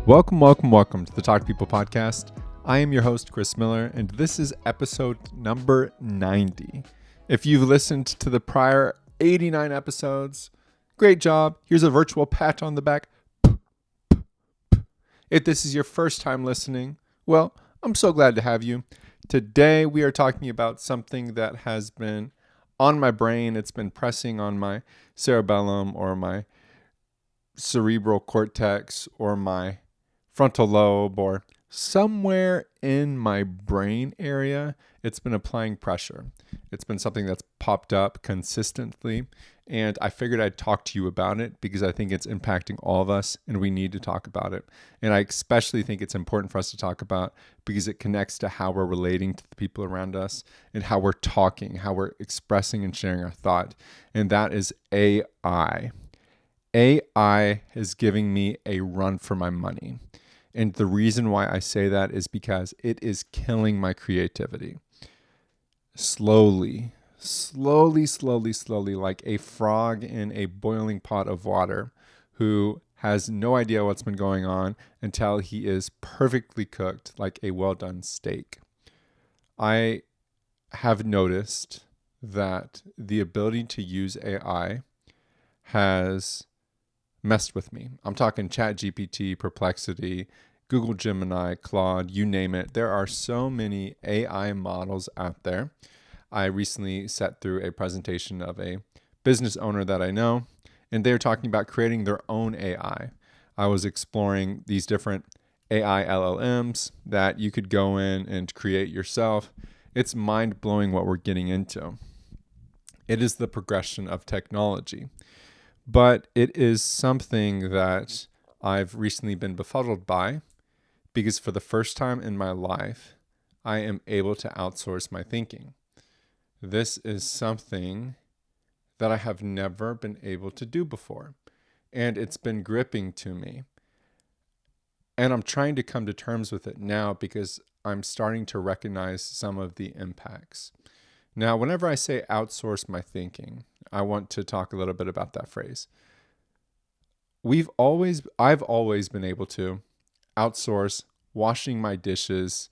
Welcome to the Talk People podcast. I am your host, Chris Miller, and this is episode number 90. If you've listened to the prior 89 episodes, great job. Here's a virtual pat on the back. If this is your first time listening, well, I'm so glad to have you. Today, we are talking about something that has been on my brain. It's been pressing on my cerebellum or my cerebral cortex or my frontal lobe or somewhere in my brain area. It's been applying pressure. It's been something that's popped up consistently, and I figured I'd talk to you about it because I think it's impacting all of us and we need to talk about it. And I especially think it's important for us to talk about because it connects to how we're relating to the people around us and how we're talking, how we're expressing and sharing our thought. And that is AI. AI is giving me a run for my money. And the reason why I say that is because it is killing my creativity. Slowly, like a frog in a boiling pot of water who has no idea what's been going on until he is perfectly cooked like a well-done steak. I have noticed that the ability to use AI has messed with me. I'm talking ChatGPT, Perplexity, Google Gemini, Claude, you name it. There are so many AI models out there. I recently sat through a presentation of a business owner that I know, and they're talking about creating their own AI. I was exploring these different AI LLMs that you could go in and create yourself. It's mind-blowing what we're getting into. It is the progression of technology. But it is something that I've recently been befuddled by because for the first time in my life, I am able to outsource my thinking. This is something that I have never been able to do before, and it's been gripping to me. And I'm trying to come to terms with it now because I'm starting to recognize some of the impacts. Now, whenever I say outsource my thinking, I want to talk a little bit about that phrase. I've always been able to outsource washing my dishes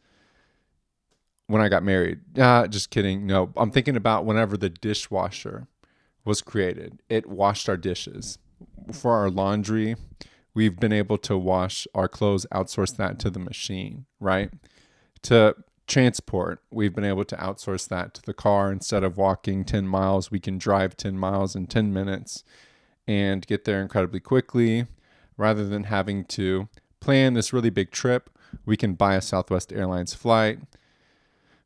when I got married. Just kidding. No, I'm thinking about whenever the dishwasher was created. It washed our dishes. For our laundry, we've been able to wash our clothes, outsource that to the machine, right? To transport, we've been able to outsource that to the car. Instead of walking 10 miles, we can drive 10 miles in 10 minutes and get there incredibly quickly. Rather than having to plan this really big trip, we can buy a Southwest Airlines flight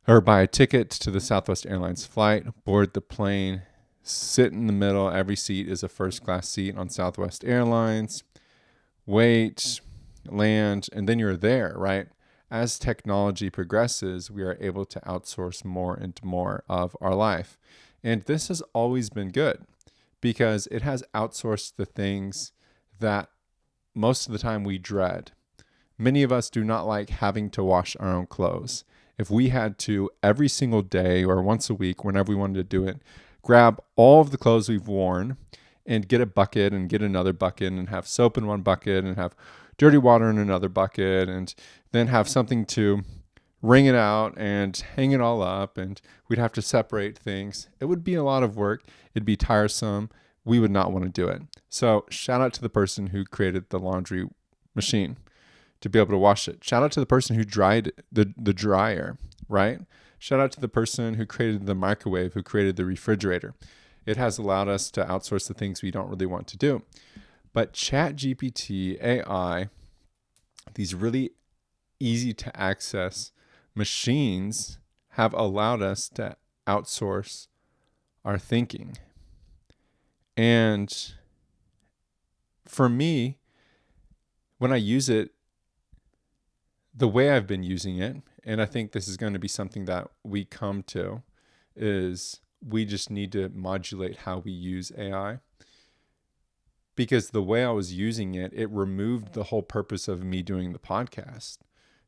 or buy a ticket to the Southwest Airlines flight, board the plane, sit in the middle. Every seat is a first class seat on Southwest Airlines, wait, land, and then you're there, right? As technology progresses, we are able to outsource more and more of our life. And this has always been good because it has outsourced the things that most of the time we dread. Many of us do not like having to wash our own clothes. If we had to every single day or once a week, whenever we wanted to do it, grab all of the clothes we've worn and get a bucket and get another bucket and have soap in one bucket and have dirty water in another bucket and then have something to wring it out and hang it all up, and we'd have to separate things. It would be a lot of work. It'd be tiresome. We would not want to do it. So shout out to the person who created the laundry machine to be able to wash it. Shout out to the person who dried the dryer, right? Shout out to the person who created the microwave, who created the refrigerator. It has allowed us to outsource the things we don't really want to do. But ChatGPT, AI, these really easy to access machines have allowed us to outsource our thinking. And for me, when I use it, the way I've been using it, and I think this is going to be something that we come to, is we just need to modulate how we use AI. Because the way I was using it, it removed the whole purpose of me doing the podcast.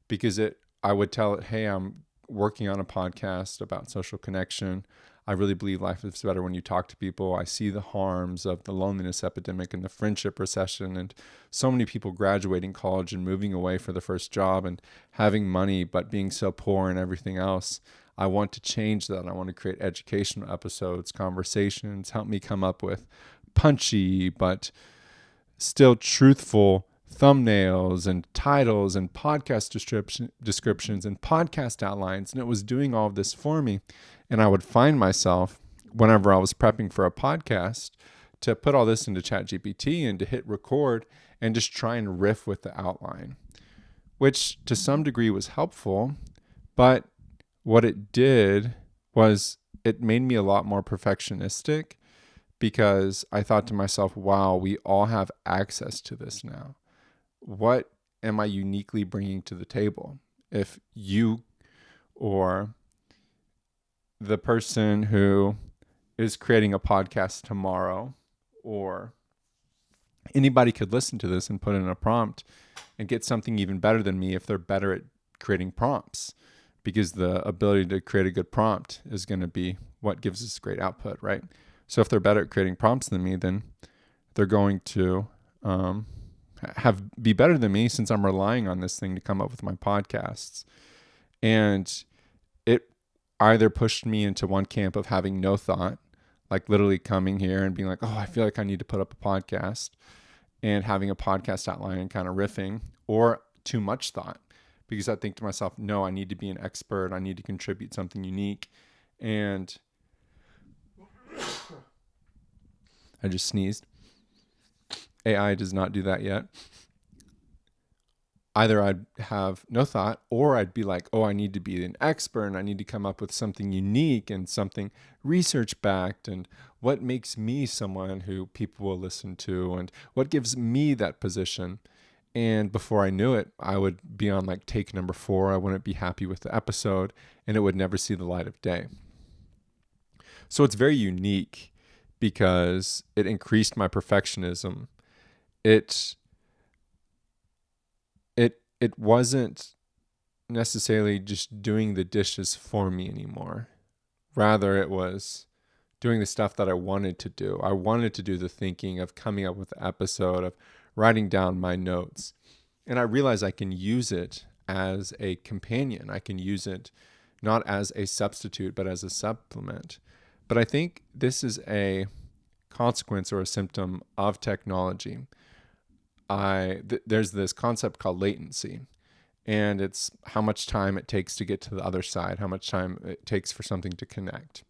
Because I would tell it, hey, I'm working on a podcast about social connection. I really believe life is better when you talk to people. I see the harms of the loneliness epidemic and the friendship recession, and so many people graduating college and moving away for the first job and having money, but being so poor and everything else. I want to change that. I want to create educational episodes, conversations, help me come up with punchy, but still truthful thumbnails and titles and podcast descriptions and podcast outlines. And it was doing all of this for me. And I would find myself, whenever I was prepping for a podcast, to put all this into ChatGPT and to hit record and just try and riff with the outline, which to some degree was helpful. But what it did was it made me a lot more perfectionistic, because I thought to myself, wow, we all have access to this now. What am I uniquely bringing to the table? If you or the person who is creating a podcast tomorrow, or anybody could listen to this and put in a prompt and get something even better than me if they're better at creating prompts, because the ability to create a good prompt is going to be what gives us great output, right? So if they're better at creating prompts than me, then they're going to be better than me, since I'm relying on this thing to come up with my podcasts. And it either pushed me into one camp of having no thought, like literally coming here and being like, oh, I feel like I need to put up a podcast, and having a podcast outline and kind of riffing, or too much thought, because I think to myself, no, I need to be an expert. I need to contribute something unique. And I just sneezed. AI does not do that yet. Either I'd have no thought, or I'd be like, oh, I need to be an expert and I need to come up with something unique and something research backed, and what makes me someone who people will listen to, and what gives me that position. And before I knew it, I would be on like take number 4. I wouldn't be happy with the episode, and it would never see the light of day. So it's very unique because it increased my perfectionism. It wasn't necessarily just doing the dishes for me anymore. Rather, it was doing the stuff that I wanted to do. I wanted to do the thinking of coming up with the episode, of writing down my notes. And I realized I can use it as a companion. I can use it not as a substitute, but as a supplement. But I think this is a consequence or a symptom of technology. There's this concept called latency, and it's how much time it takes to get to the other side, how much time it takes for something to connect.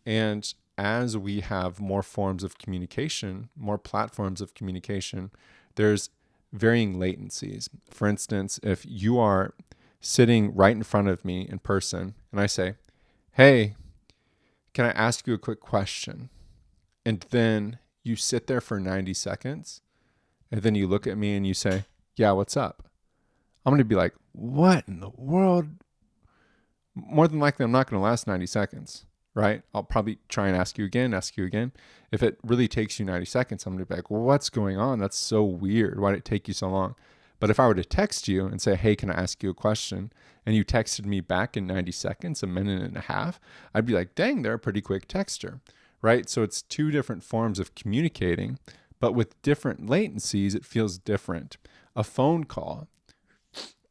And as we have more forms of communication, more platforms of communication, there's varying latencies. For instance, if you are sitting right in front of me in person and I say, hey, can I ask you a quick question? And then you sit there for 90 seconds and then you look at me and you say, yeah, what's up? I'm going to be like, what in the world? More than likely, I'm not going to last 90 seconds, right? I'll probably try and ask you again. If it really takes you 90 seconds, I'm going to be like, well, what's going on? That's so weird. Why did it take you so long? But if I were to text you and say, hey, can I ask you a question? And you texted me back in 90 seconds, a minute and a half, I'd be like, dang, they're a pretty quick texter, right? So it's two different forms of communicating, but with different latencies, it feels different. A phone call,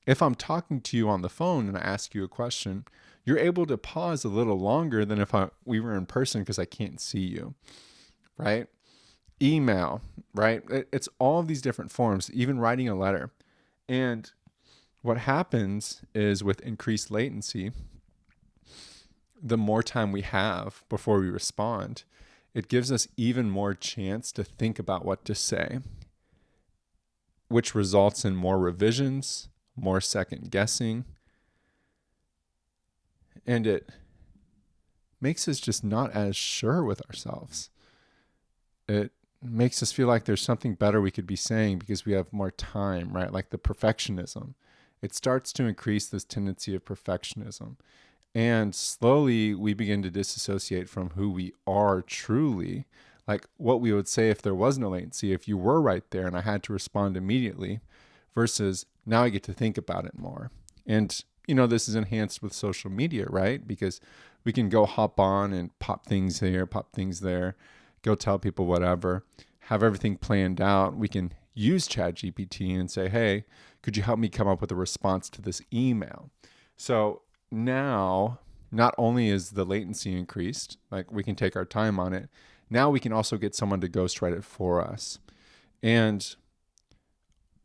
if I'm talking to you on the phone and I ask you a question, you're able to pause a little longer than if we were in person because I can't see you, right? Email, right? It's all of these different forms, even writing a letter. And what happens is with increased latency, the more time we have before we respond, it gives us even more chance to think about what to say, which results in more revisions, more second guessing, and it makes us just not as sure with ourselves. It makes us feel like there's something better we could be saying because we have more time, right? Like the perfectionism. It starts to increase this tendency of perfectionism. And slowly we begin to disassociate from who we are truly, like what we would say if there was no latency, if you were right there and I had to respond immediately, versus now I get to think about it more. And this is enhanced with social media, right? Because we can go hop on and pop things here, pop things there, go tell people whatever, have everything planned out. We can use ChatGPT and say, hey, could you help me come up with a response to this email? So now, not only is the latency increased, like we can take our time on it, now we can also get someone to ghostwrite it for us. And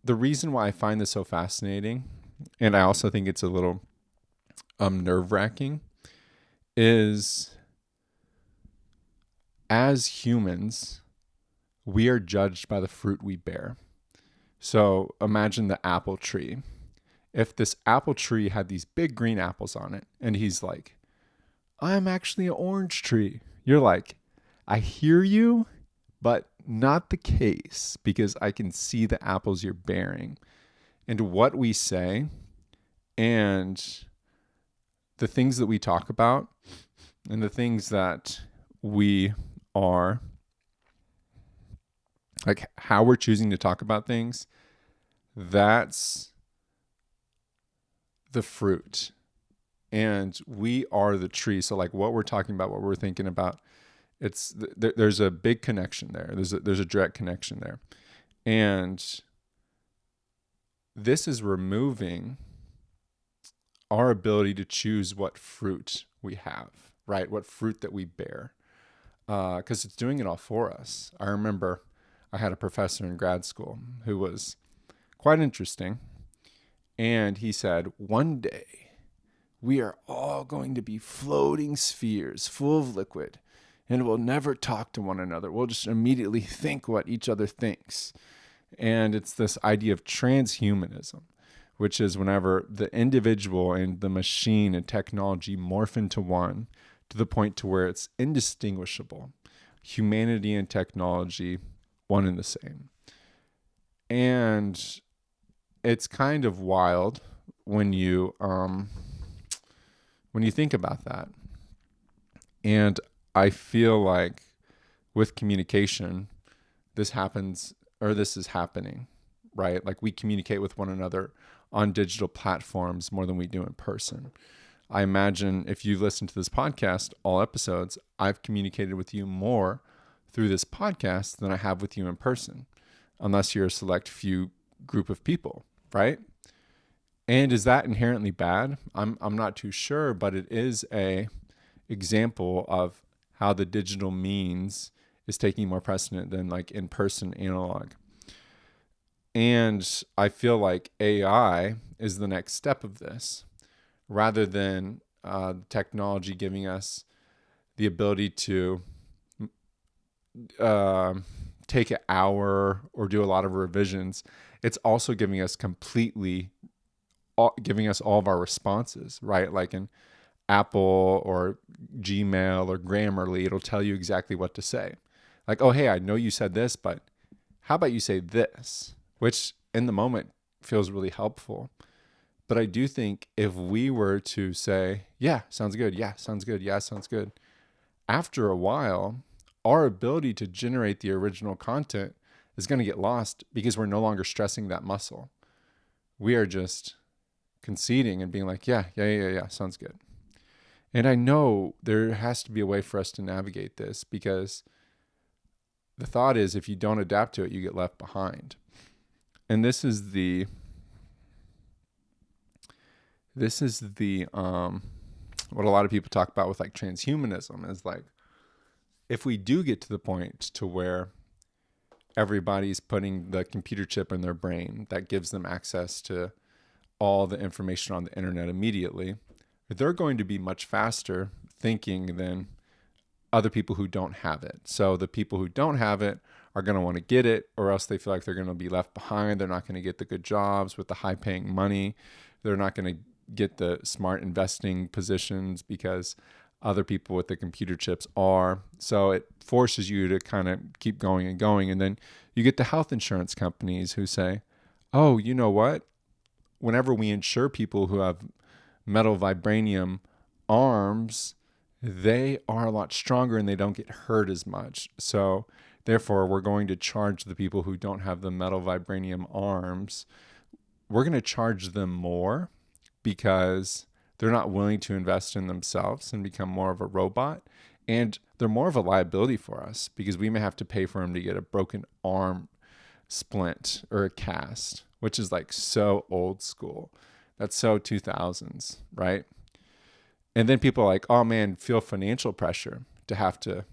the reason why I find this so fascinating, and I also think it's a little nerve-wracking, is as humans, we are judged by the fruit we bear. So imagine the apple tree. If this apple tree had these big green apples on it, and he's like, I'm actually an orange tree. You're like, I hear you, but not the case, because I can see the apples you're bearing. And what we say and the things that we talk about and the things that we are, like how we're choosing to talk about things, that's the fruit. And we are the tree. So like what we're talking about, what we're thinking about, there's a big connection there. There's a direct connection there. And this is removing our ability to choose what fruit we have, right? What fruit that we bear. Because it's doing it all for us. I remember I had a professor in grad school who was quite interesting. And he said, one day we are all going to be floating spheres full of liquid, and we'll never talk to one another. We'll just immediately think what each other thinks. And it's this idea of transhumanism, which is whenever the individual and the machine and technology morph into one to the point to where it's indistinguishable. Humanity and technology, one and the same. And it's kind of wild when you think about that. And I feel like with communication, this is happening, right? Like we communicate with one another on digital platforms more than we do in person. I imagine if you listen to this podcast, all episodes, I've communicated with you more through this podcast than I have with you in person, unless you're a select few group of people, right? And is that inherently bad? I'm not too sure, but it is a example of how the digital means is taking more precedent than like in-person analog. And I feel like AI is the next step of this, rather than technology giving us the ability to take an hour or do a lot of revisions. It's also giving us all of our responses, right? Like in Apple or Gmail or Grammarly, it'll tell you exactly what to say. Like, oh, hey, I know you said this, but how about you say this? Which in the moment feels really helpful. But I do think if we were to say, yeah, sounds good. Yeah, sounds good. Yeah, sounds good. After a while, our ability to generate the original content is going to get lost because we're no longer stressing that muscle. We are just conceding and being like, yeah, sounds good. And I know there has to be a way for us to navigate this, because the thought is if you don't adapt to it, you get left behind. And this is the what a lot of people talk about with like transhumanism is like, if we do get to the point to where everybody's putting the computer chip in their brain that gives them access to all the information on the internet immediately, they're going to be much faster thinking than other people who don't have it. So the people who don't have it are going to want to get it, or else they feel like they're going to be left behind. They're not going to get the good jobs with the high paying money. They're not going to get the smart investing positions because other people with the computer chips are. So it forces you to kind of keep going and going. And then you get the health insurance companies who say, oh, you know what? Whenever we insure people who have metal vibranium arms, they are a lot stronger and they don't get hurt as much. So therefore, we're going to charge the people who don't have the metal vibranium arms, we're going to charge them more because they're not willing to invest in themselves and become more of a robot. And they're more of a liability for us because we may have to pay for them to get a broken arm splint or a cast, which is like so old school. That's so 2000s, right? And then people are like, oh man, feel financial pressure to have to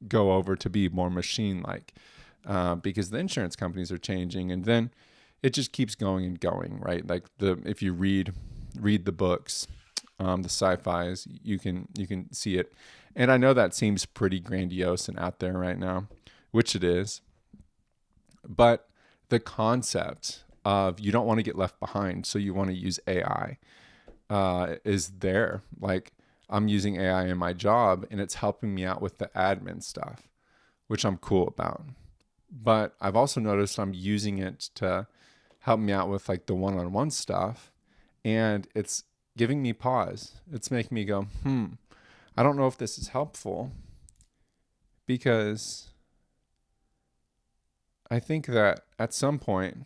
go over to be more machine-like because the insurance companies are changing. And then it just keeps going and going, right? Like if you read the books, the sci-fis, you can see it. And I know that seems pretty grandiose and out there right now, which it is. But the concept of you don't want to get left behind, so you want to use AI is there. Like I'm using AI in my job and it's helping me out with the admin stuff, which I'm cool about. But I've also noticed I'm using it to help me out with like the one-on-one stuff, and it's giving me pause. It's making me go, I don't know if this is helpful, because I think that at some point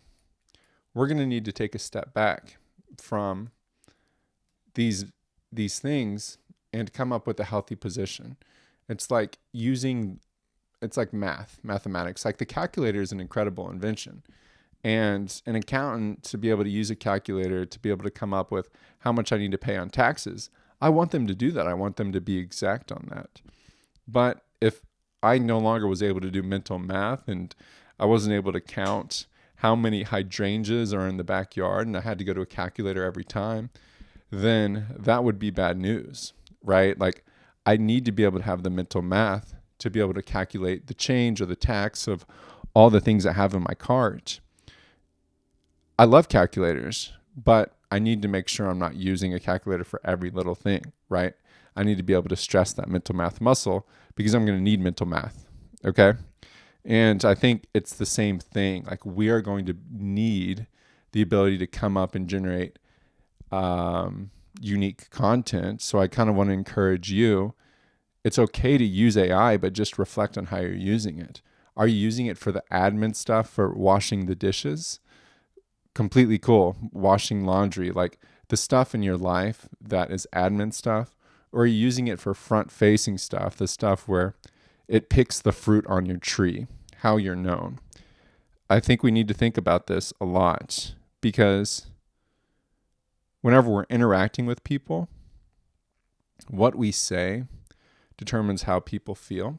we're going to need to take a step back from these things and come up with a healthy position. It's like mathematics. Like the calculator is an incredible invention. And an accountant to be able to use a calculator to be able to come up with how much I need to pay on taxes, I want them to do that. I want them to be exact on that. But if I no longer was able to do mental math and I wasn't able to count how many hydrangeas are in the backyard and I had to go to a calculator every time, then that would be bad news, right? Like I need to be able to have the mental math to be able to calculate the change or the tax of all the things I have in my cart. I love calculators, but I need to make sure I'm not using a calculator for every little thing, right? I need to be able to stress that mental math muscle because I'm going to need mental math, okay? And I think it's the same thing. Like we are going to need the ability to come up and generate unique content. So I kind of want to encourage you. It's okay to use AI, but just reflect on how you're using it. Are you using it for the admin stuff, for washing the dishes? Completely cool. Washing laundry, like the stuff in your life that is admin stuff, or are you using it for front-facing stuff, the stuff where it picks the fruit on your tree, how you're known? I think we need to think about this a lot because whenever we're interacting with people, what we say determines how people feel.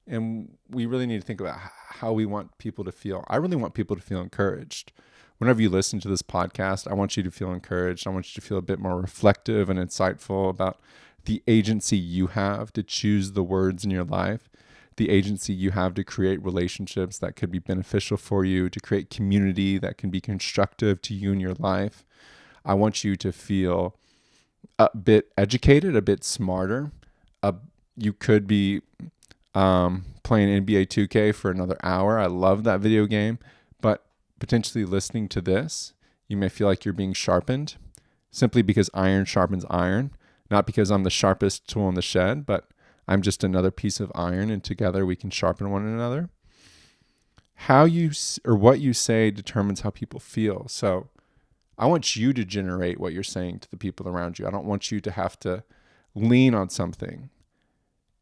And we really need to think about how we want people to feel. I really want people to feel encouraged. Whenever you listen to this podcast, I want you to feel encouraged. I want you to feel a bit more reflective and insightful about the agency you have to choose the words in your life, the agency you have to create relationships that could be beneficial for you, to create community that can be constructive to you in your life. I want you to feel a bit educated, a bit smarter. You could be playing NBA 2K for another hour. I love that video game, but potentially listening to this, you may feel like you're being sharpened simply because iron sharpens iron, not because I'm the sharpest tool in the shed, but I'm just another piece of iron, and together we can sharpen one another. How you or what you say determines how people feel. So I want you to generate what you're saying to the people around you. I don't want you to have to lean on something.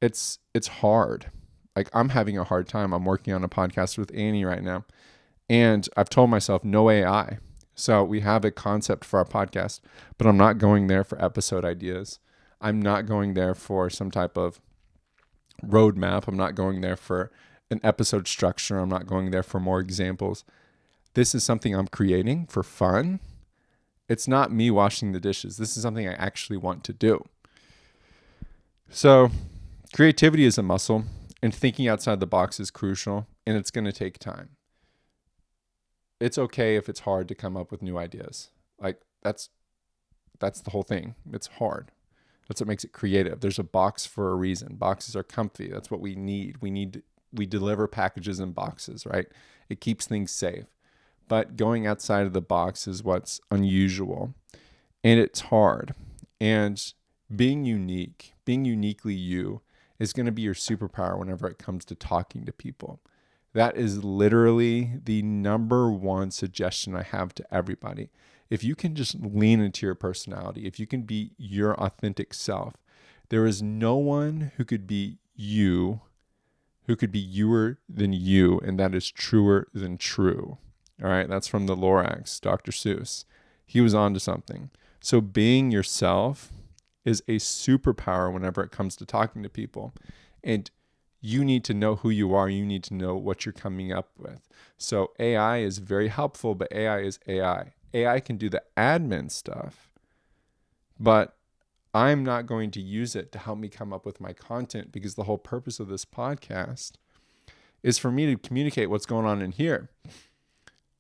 It's hard. Like I'm having a hard time. I'm working on a podcast with Annie right now, and I've told myself no AI. So we have a concept for our podcast, but I'm not going there for episode ideas. I'm not going there for some type of roadmap. I'm not going there for an episode structure. I'm not going there for more examples. This is something I'm creating for fun. It's not me washing the dishes. This is something I actually want to do. So creativity is a muscle, and thinking outside the box is crucial, and it's going to take time. It's okay if it's hard to come up with new ideas. Like that's the whole thing. It's hard. That's what makes it creative. There's a box for a reason. Boxes are comfy. That's what we need. We deliver packages in boxes, right? It keeps things safe. But going outside of the box is what's unusual, and it's hard. And being unique, being uniquely you, is going to be your superpower whenever it comes to talking to people. That is literally the number one suggestion I have to everybody, if you can just lean into your personality, if you can be your authentic self, there is no one who could be you, who could be youer than you, and that is truer than true. All right, that's from the Lorax, Dr. Seuss. He was onto something. So being yourself is a superpower whenever it comes to talking to people. And you need to know who you are. You need to know what you're coming up with. So AI is very helpful, but AI is AI. AI can do the admin stuff, but I'm not going to use it to help me come up with my content, because the whole purpose of this podcast is for me to communicate what's going on in here.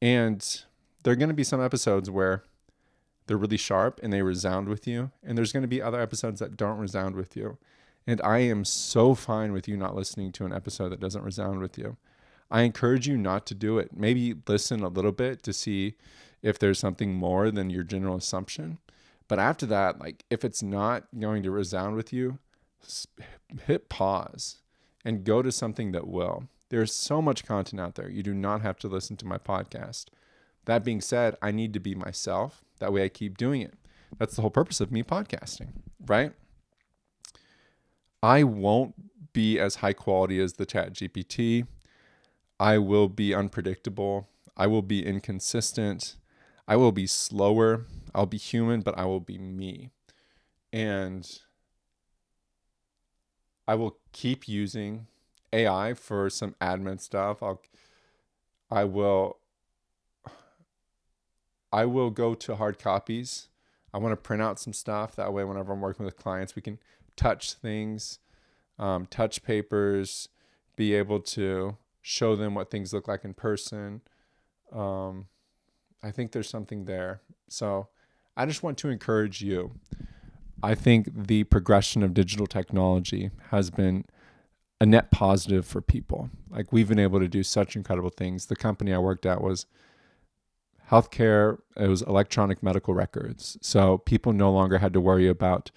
And there are going to be some episodes where they're really sharp and they resound with you. And there's going to be other episodes that don't resound with you. And I am so fine with you not listening to an episode that doesn't resound with you. I encourage you not to do it. Maybe listen a little bit to see if there's something more than your general assumption. But after that, like, if it's not going to resound with you, hit pause and go to something that will. There's so much content out there. You do not have to listen to my podcast. That being said, I need to be myself. That way I keep doing it. That's the whole purpose of me podcasting, right? I won't be as high quality as the ChatGPT. I will be unpredictable. I will be inconsistent. I will be slower. I'll be human, but I will be me. And I will keep using AI for some admin stuff. I will go to hard copies. I want to print out some stuff. That way, whenever I'm working with clients, we can touch things, touch papers, be able to show them what things look like in person. I think there's something there. So I just want to encourage you. I think the progression of digital technology has been a net positive for people. Like, we've been able to do such incredible things. The company I worked at was healthcare. It was electronic medical records. So people no longer had to worry about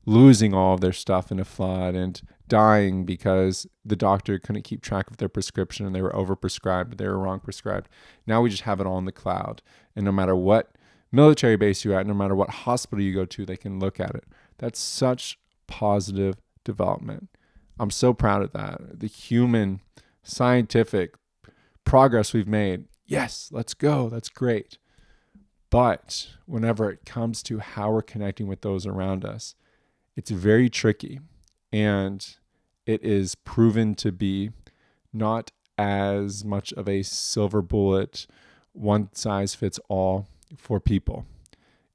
losing all of their stuff in a flood and dying because the doctor couldn't keep track of their prescription and they were overprescribed, they were wrong prescribed. Now we just have it all in the cloud. And no matter what military base you're at, no matter what hospital you go to, they can look at it. That's such positive development. I'm so proud of that. The human scientific progress we've made. Yes, let's go. That's great. But whenever it comes to how we're connecting with those around us, it's very tricky, and it is proven to be not as much of a silver bullet, one size fits all for people.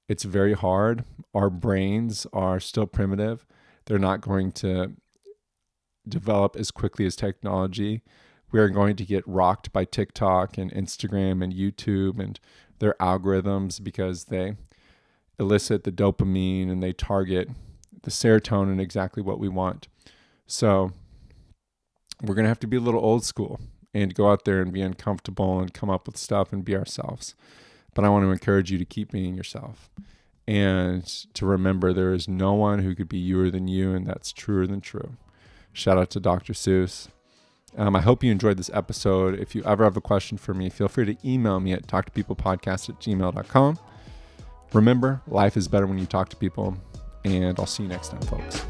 It's very hard. Our brains are still primitive. They're not going to develop as quickly as technology. We're going to get rocked by TikTok and Instagram and YouTube and their algorithms, because they elicit the dopamine and they target the serotonin, exactly what we want. So we're going to have to be a little old school and go out there and be uncomfortable and come up with stuff and be ourselves. But I want to encourage you to keep being yourself and to remember there is no one who could be youer than you, and that's truer than true. Shout out to Dr. Seuss. I hope you enjoyed this episode. If you ever have a question for me, feel free to email me at talktopeoplepodcast@gmail.com. Remember, life is better when you talk to people, and I'll see you next time, folks.